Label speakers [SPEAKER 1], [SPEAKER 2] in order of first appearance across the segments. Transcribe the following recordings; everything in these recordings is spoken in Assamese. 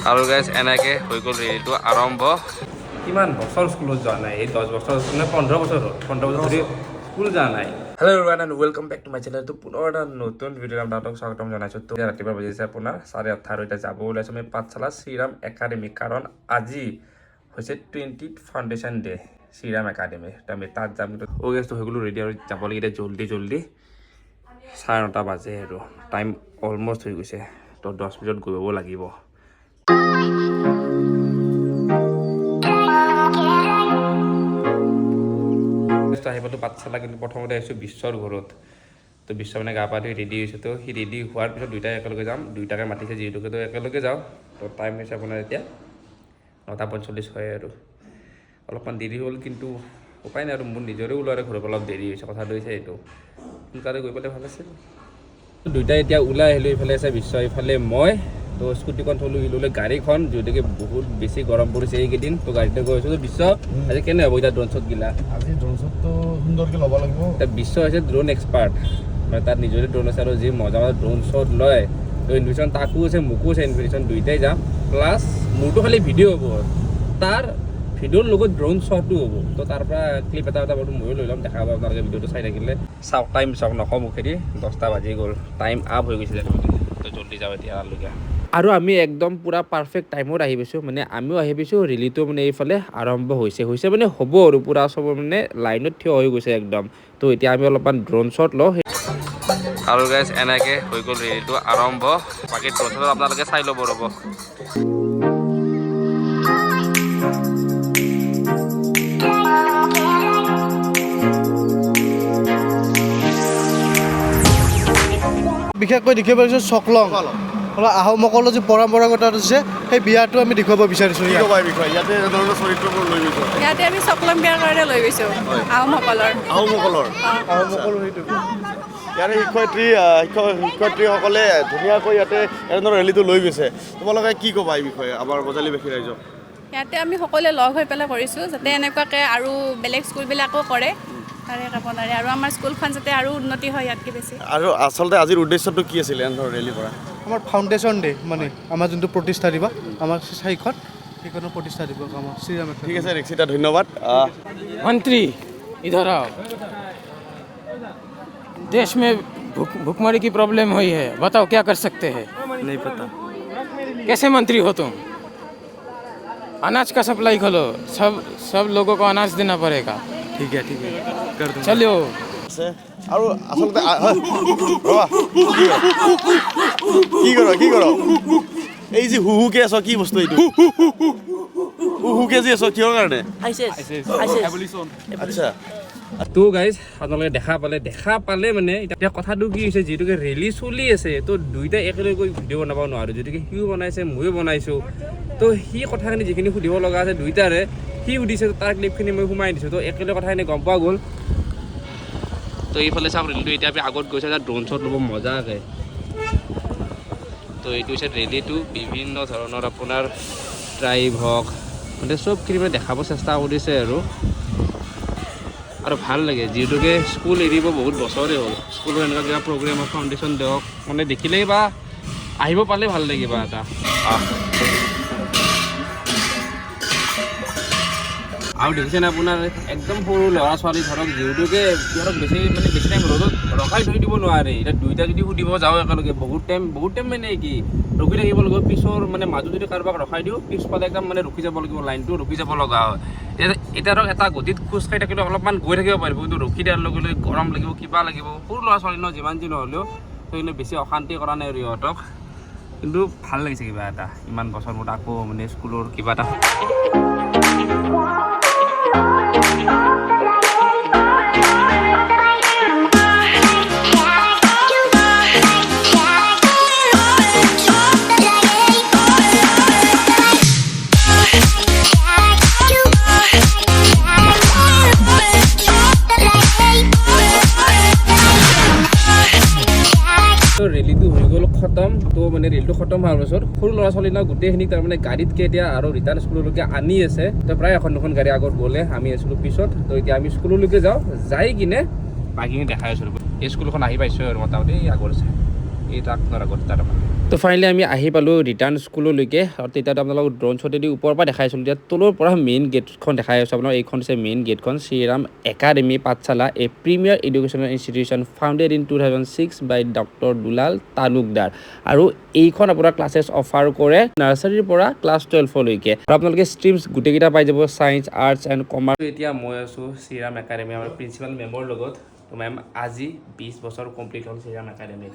[SPEAKER 1] আৰু গাইজ এনেকৈ হৈ গ'ল ৰেলীটো আৰম্ভ। কিমান বছৰ স্কুলত যোৱা নাই, এই 10 বছৰ মানে 15 বছৰ হ'ল, 15 বছৰ ধৰি স্কুল যোৱা নাই। Hello' everyone and welcome back to my channel. তো পুনৰ এটা নতুন ভিডিঅ' আপোনালোকক স্বাগতম জনাইছোঁ। তো ৰাতিপুৱা বাজিছে আপোনাৰ 8:30 আৰু এতিয়া যাব ওলাইছোঁ আমি পাঠশালা শ্ৰীৰাম একাডেমি, কাৰণ আজি হৈছে 20th foundation day Shriram academy. তো আমি তাত যাম। অগেষ্টটো হৈ গ'লো ৰেডি আৰু যাব লাগে এতিয়া জল্দি 9:30 বাজে আৰু টাইম অলমষ্ট হৈ গৈছে। তো 10 মিনিটত গৈ পাব লাগিব। আহিবতো পাঠশালা, কিন্তু প্ৰথমতে আহিছোঁ বিশ্বৰ ঘৰত। তো বিশ্ব মানে গা পা ধুই ৰেডি হৈছে। তো সি ৰেডি হোৱাৰ পিছত দুইটাই একেলগে যাম, দুইটাকে মাতিছে যিহেতুকে, তো একেলগে যাওঁ। তো টাইম হৈছে আপোনাৰ এতিয়া 9:45 হয় আৰু অলপমান দেৰি হ'ল, কিন্তু উপায় নাই আৰু মোৰ নিজৰে ওলোৱাৰে ঘৰৰ পৰা অলপ দেৰি হৈছে। কথাটো হৈছে এইটো, সোনকালে গৈ পেলাই ভাল আছিল। দুইটাই এতিয়া ওলাই আহিলোঁ। এইফালে আছে বিশ্ব, এইফালে মই। তো স্কুটিখন থলোঁ, ল'লে গাড়ীখন, যিহেতুকে বহুত বেছি গৰম পৰিছে এইকেইদিন। তো গাড়ীতে গৈ আছোঁ। তো বিশ্ব আজি কেনে হ'ব এতিয়া ড্ৰোন শ্বট গিলা? আজি ড্ৰোন শ্বটটো সুন্দৰকৈ ল'ব লাগিব। এতিয়া বিশ্ব হৈছে ড্ৰোন এক্সপাৰ্ট, মানে তাত নিজৰে ড্ৰোন আছে আৰু যি মজা ড্ৰোন শ্বট লয়। তো ইনভিটেশ্যন তাকো আছে, মোকো আছে ইনভিটেশ্যন, দুইটাই যাম। প্লাছ মোৰতো খালি ভিডিঅ' হ'ব, তাৰ ভিডিঅ'ৰ লগত ড্ৰোন শ্বটো হ'ব। তো তাৰ পৰা ক্লিপ এটা বাৰু ময়ো লৈ ল'ম, দেখা পাব আপোনালোকে ভিডিঅ'টো চাই থাকিলে। চাওক টাইম চাওক, নকওঁ মুখেদি 10টা বাজি গ'ল, টাইম আপ হৈ গৈছিলে। তো জল্দি যাওঁ এতিয়া তালৈকে। আৰু আমি একদম পূৰা পাৰফেক্ট টাইমত আহি পাইছোঁ, মানে আমিও আহি পাইছোঁ। ৰেলীটো মানে এইফালে আৰম্ভ হৈছে মানে হ'ব আৰু পূৰা চব মানে লাইনত থিয় হৈ গৈছে একদম। তো এতিয়া আমি অলপমান ড্ৰোন শ্বট লওঁ। আৰু গাইজ এনেকৈ হৈ গ'ল ৰেলীটো আৰম্ভ। বাকী ড্ৰোন শ্বট আপোনালোকে চাই ল'ব ৰ'ব।
[SPEAKER 2] বিশেষকৈ দেখিব পাৰিছোঁ চকলং আহোমসকলৰ যি পৰম্পৰাগত আছে, সেই বিয়াটো আমি দেখুৱাব বিচাৰিছোঁ।
[SPEAKER 3] ইয়াতে আমি চকলং বিয়াৰ কাৰণে লৈ গৈছোঁ আহোমসকলৰ
[SPEAKER 2] সেইটো।
[SPEAKER 4] ইয়াৰে শিক্ষয়িত্ৰীসকলে ধুনীয়াকৈ ইয়াতে এনেধৰণৰ ৰেলীটো লৈ গৈছে। তোমালোকে কি ক'বা এই বিষয়ে আমাৰ বজালীবাসী ৰাইজক?
[SPEAKER 3] ইয়াতে আমি সকলোৱে লগ হৈ পেলাই কৰিছোঁ, যাতে এনেকুৱাকৈ আৰু বেলেগ স্কুলবিলাকো কৰে তাৰে কাপনাৰে, আৰু আমাৰ স্কুলখন যাতে আৰু উন্নতি হয় ইয়াতকৈ বেছি।
[SPEAKER 4] আৰু আচলতে আজিৰ উদ্দেশ্যটো কি আছিলে এনেধৰণৰ ৰেলী কৰা?
[SPEAKER 2] আমাৰ ফাউণ্ডেশ্যন ডে, মানে আমাৰ যোনটো প্ৰতিষ্ঠা দিৱস, আমাৰ সেইখনৰ প্ৰতিষ্ঠা দিৱস আমাৰ শ্ৰীৰাম।
[SPEAKER 4] ঠিক আছে ৰিক্সিতা, ধন্যবাদ।
[SPEAKER 5] मंत्री इधर आओ। देश में भुखमरी की प्रॉब्लम हुई है, बताओ क्या कर सकते हैं?
[SPEAKER 6] नहीं पता।
[SPEAKER 5] कैसे मंत्री हो तुम? अनाज का सप्लाई खोलो, सब लोगों को अनाज देना पड़ेगा।
[SPEAKER 6] ठीक है कर दूँगा।
[SPEAKER 5] चलो।
[SPEAKER 4] আৰু আচলতে কি কৰ এই যে হুহুকে আছ, কি বস্তু এইটো? হুহুকে যে আছ কিহৰ কাৰণে? আচ্ছা।
[SPEAKER 1] তো গাইজ আপোনালোকে দেখা পালে মানে এতিয়া কথাটো কি হৈছে, যিহেতুকে ৰেলী চলি আছে, তো দুইটাই একেলগে গৈ ভিডিঅ' বনাব নোৱাৰোঁ। যিহেতুকে সিও বনাইছে, ময়ো বনাইছোঁ। তো সি কথাখিনি যিখিনি সুধিব লগা আছে দুইটাৰে, সি সুধিছে, তাৰ ক্লিপখিনি মই সোমাই দিছোঁ। তো একেলগে কথাখিনি গম পোৱা গ'ল। তো এইফালে চাওক ৰেলীটো এতিয়া আমি আগত গৈছে, তাত ড্ৰোন শ্বট ল'ব মজাকৈ। তো এইটো হৈছে ৰেলীটো, বিভিন্ন ধৰণৰ আপোনাৰ ট্ৰাইব হওক, মানে চবখিনি মানে দেখাব চেষ্টা কৰিছে আৰু ভাল লাগে। যিহেতুকে স্কুল এৰিব বহুত বছৰে হ'ল, স্কুলৰ এনেকুৱা কিবা প্ৰগ্ৰেম ফাউণ্ডেশ্যন দিয়ক, মানে দেখিলেই বা আহিব পালে ভাল লাগে কিবা এটা। আৰু দেখিছেনে আপোনাৰ একদম সৰু ল'ৰা ছোৱালী ধৰক, যিহেতুকে সিহঁতক বেছি টাইম ৰ'দত ৰখাই থৈ দিব নোৱাৰে। এতিয়া দুইটা যদি সুধিব যাওঁ একেলগে বহুত টাইম মানে কি ৰখি থাকিব লাগিব। পিছৰ মানে মাজত যদি কাৰোবাক ৰখাই দিওঁ, পিছফালে একদম মানে ৰখি যাব লাগিব, লাইনটো ৰখি যাব লগা হয়। এতিয়া ধৰক এটা গতিত খোজকাঢ়ি থাকিলেও অলপমান গৈ থাকিব পাৰিব, কিন্তু ৰখি দিয়াৰ লগে লগে গৰম লাগিব, কিবা লাগিব। সৰু ল'ৰা ছোৱালী ন, যিমান যি নহ'লেও তো কিন্তু বেছি অশান্তি কৰা নাই আৰু ইহঁতক, কিন্তু ভাল লাগিছে কিবা এটা। ইমান বছৰ মূৰত আকৌ মানে স্কুলৰ কিবা এটা। ৰেলীটো হৈ গ'ল খতম। তো মানে ৰেলীটো খতম হোৱাৰ পাছত সৰু ল'ৰা ছোৱালী ন গোটেইখিনিক তাৰমানে গাড়ীতকৈ এতিয়া আৰু ৰিটাৰ্ণ স্কুললৈকে আনি আছে। তো প্ৰায় এখন দুখন গাড়ী আগত গ'লে, আমি আছিলোঁ পিছত। তো এতিয়া আমি স্কুললৈকে যাওঁ, যাই কিনে বাকীখিনি দেখাই আছোঁ। এই স্কুলখন আহি পাইছোঁ আৰু মোটামুটি আগৰ আছে। এই ট্ৰাকখনৰ আগত তাৰমানে তো ফাইনেলি আমি আহি পালোঁ ৰিটাৰ্ণ স্কুললৈকে আৰু তেতিয়াতো আপোনালোকক ড্ৰোন শ্বটেদি ওপৰৰ পৰা দেখাইছিলোঁ এতিয়া তলৰ পৰা মেইন গেটখন দেখাই আছোঁ আপোনাৰ এইখন হৈছে মেইন গেটখন Sriram Academy Pathshala a premier educational institution founded in 2006 by doctor Dulal Talukdar আৰু এইখন আপোনাৰ ক্লাছেছ অফাৰ কৰে নাৰ্চাৰীৰ পৰা ক্লাছ 12লৈকে আৰু আপোনালোকে ষ্ট্ৰীমছ গোটেইকেইটা পাই যাব ছায়েন্স আৰ্টছ এণ্ড কমাৰ্চ এতিয়া মই আছোঁ শ্ৰীৰাম একাডেমি আমাৰ প্ৰিন্সিপাল মেমৰ লগত তো মেম আজি 20 বছৰ কমপ্লিট হ'ল শ্ৰীৰাম একাডেমিত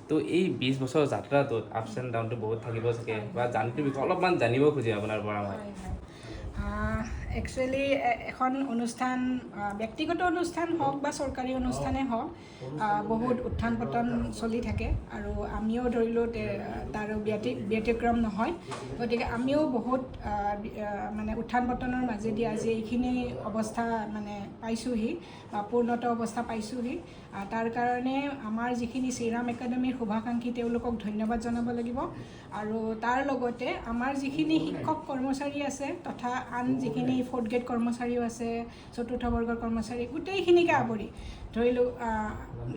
[SPEAKER 1] তো এই 20 বছৰ যাত্ৰাটোত আপছ এণ্ড ডাউনটো বহুত থাকিব চাগে বা জানটোৰ বিষয়ে অলপমান জানিব খুজিম আপোনাৰ পৰা মই
[SPEAKER 7] একচুৱেলি এখন অনুষ্ঠান ব্যক্তিগত অনুষ্ঠান হওক বা চৰকাৰী অনুষ্ঠানেই হওক বহুত উত্থান পতন চলি থাকে আৰু আমিও ধৰিলোঁ তাৰ ব্যতিক্ৰম নহয় গতিকে আমিও বহুত মানে উত্থান পতনৰ মাজেদি আজি এইখিনি অৱস্থা মানে পাইছোঁহি বা পূৰ্ণত অৱস্থা পাইছোঁহি তাৰ কাৰণে আমাৰ যিখিনি শ্ৰীৰাম একাডেমীৰ শুভাকাংক্ষী তেওঁলোকক ধন্যবাদ জনাব লাগিব আৰু তাৰ লগতে আমাৰ যিখিনি শিক্ষক কৰ্মচাৰী আছে তথা আন যিখিনি 4th গ্ৰেড কৰ্মচাৰীও আছে 4ৰ্থ বৰ্গৰ কৰ্মচাৰী গোটেইখিনিকে আৱৰি ধৰিলোঁ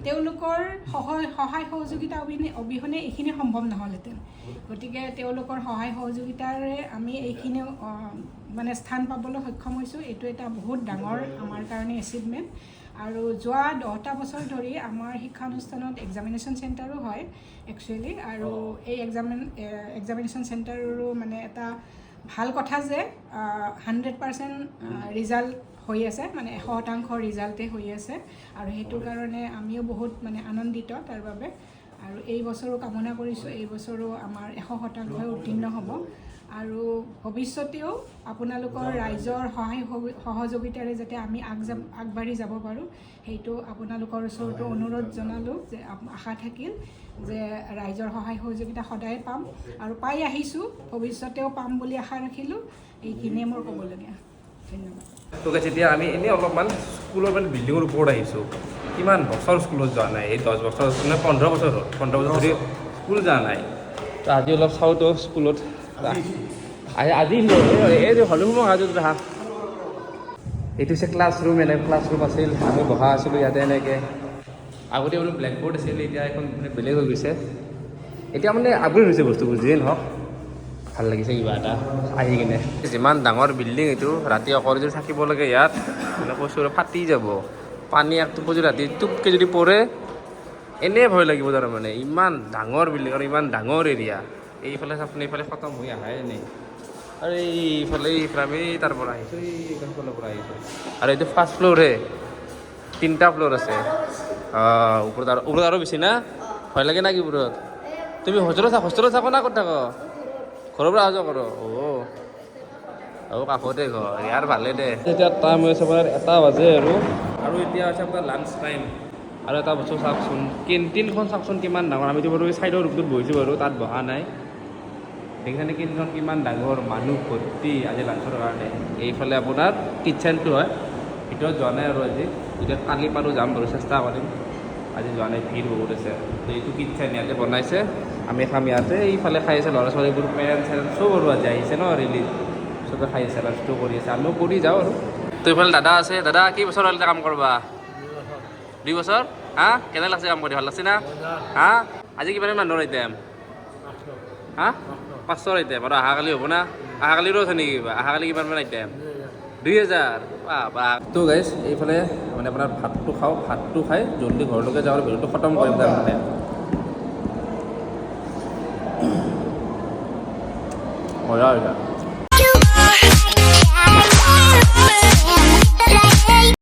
[SPEAKER 7] তেওঁলোকৰ সহায় সহযোগিতা অবিহনে এইখিনি সম্ভৱ নহ'লহেঁতেন গতিকে তেওঁলোকৰ সহায় সহযোগিতাৰে আমি এইখিনি মানে স্থান পাবলৈ সক্ষম হৈছোঁ এইটো এটা বহুত ডাঙৰ আমাৰ কাৰণে এচিভমেণ্ট আৰু যোৱা 10টা বছৰ ধৰি আমাৰ শিক্ষানুষ্ঠানত এক্সামিনেশ্যন চেণ্টাৰো হয় একচুৱেলি আৰু এই এক্সামিনেশ্যন চেণ্টাৰৰো মানে এটা ভাল কথা যে 100% ৰিজাল্ট হৈ আছে মানে 100% ৰিজাল্টে হৈ আছে আৰু সেইটোৰ কাৰণে আমিও বহুত মানে আনন্দিত তাৰ বাবে আৰু এই বছৰো কামনা কৰিছোঁ এই বছৰো আমাৰ 100% উত্তীৰ্ণ হ'ব আৰু ভৱিষ্যতেও আপোনালোকৰ ৰাইজৰ সহায় সহযোগিতাৰে যাতে আমি আগবাঢ়ি যাব পাৰোঁ সেইটো আপোনালোকৰ ওচৰতো অনুৰোধ জনালোঁ যে আশা থাকিল যে ৰাইজৰ সহায় সহযোগিতা সদায় পাম আৰু পাই আহিছোঁ ভৱিষ্যতেও পাম বুলি আশা ৰাখিলোঁ এইখিনিয়ে মোৰ ক'বলগীয়া ধন্যবাদ
[SPEAKER 1] তো এতিয়া আমি এনেই অলপমান স্কুলৰ মানে বিল্ডিঙৰ ওপৰত আহিছোঁ কিমান বছৰ স্কুলত যোৱা নাই এই 10 বছৰ মানে 15 বছৰ হ'ল 15 বছৰ ধৰি স্কুল যোৱা নাই তো আজি অলপ চাওঁতো স্কুলত আজি এই যে হলো সময় আজি ৰাখা এইটো হৈছে ক্লাছৰুম ক্লাছৰুম আছিল আমি বহা আছিলোঁ ইয়াতে এনেকৈ আগতে বোলো ব্লেকবোৰ্ড আছিল এতিয়া এখন মানে বেলেগ হৈ গৈছে এতিয়া মানে আপগ্ৰেড হৈছে বস্তুবোৰ যিয়ে নহওক ভাল লাগিছে কিবা এটা আহি কিনে যিমান ডাঙৰ বিল্ডিং এইটো ৰাতি অকলে যদি থাকিব লাগে ইয়াত মানে কৈছোঁ ফাটি যাব পানী এক টোপ যদি ৰাতি টোপকৈ যদি পৰে এনেই ভয় লাগিব তাৰমানে ইমান ডাঙৰ বিল্ডিং আৰু ইমান ডাঙৰ এৰিয়া এইফালে আপুনি এইফালে খতম হৈ আহাই নাই আৰু এইফালে আমি তাৰ পৰা আহিছোঁ এইফালৰ পৰা আহিছোঁ আৰু এইটো ফাৰ্ষ্ট ফ্ল'ৰহে 3টা ফ্ল'ৰ আছে ওপৰত আৰু বেছি না ভয় লাগে না কি ওপৰত তুমি হোষ্টেলত থাকো না ক'ত থাক ঘৰৰ পৰা অহা যোৱা কৰ কাষতে ঘৰ ইয়াৰ ভালে দে এতিয়া টাইম হৈছে আপোনাৰ 1 বাজে আৰু এতিয়া হৈছে আপোনাৰ লাঞ্চ টাইম আৰু এটা বস্তু চাওকচোন কেণ্টিনখন চাওকচোন কিমান ডাঙৰ আমিতো বাৰু ছাইডৰ ৰুমটোত বহিছোঁ বাৰু তাত বহা নাই দেখিছেনে কেণ্টিনখন কিমান ডাঙৰ মানুহ ভৰ্তি আজি লাঞ্চৰ কাৰণে এইফালে আপোনাৰ কিটচেনটো হয় ভিতৰত যোৱা নাই আৰু আজি এতিয়া কালি পাৰোঁ যাম বাৰু চেষ্টা কৰিম আজি যোৱা নাই ভিৰ বহুত আছে তো এইটো কিটচেন ইয়াতে বনাইছে আমি খাম ইয়াতে এইফালে খাই আছে ল'ৰা ছোৱালীবোৰ পেৰেণ্টছ চব আৰু আজি আহিছে ন ৰিলিজ চবে খাই আছে লাঞ্চটো কৰি আছে আমিও কৰি যাওঁ আৰু তো এইফালে দাদা আছে দাদা কি বছৰ হ'লে কাম কৰবা 2 বছৰ হা কেনে লাগছে কাম কৰি ভাল লাগছে না হা আজি কিমান মানুহৰ আইটেম হা 500 আইটেম আৰু অহাকালি হ'ব না অহাকালিৰো আছে নেকি কিবা অহাকালি কিমান আইটেম 2000 বাহ তো গাইজ এইফালে মানে আপোনাৰ ভাতটো খাওঁ ভাতটো খাই জলদি ঘৰলৈকে যাওঁ আৰু ভিডিঅ'টো খতম কৰিম তাৰমানে মজা হৈছে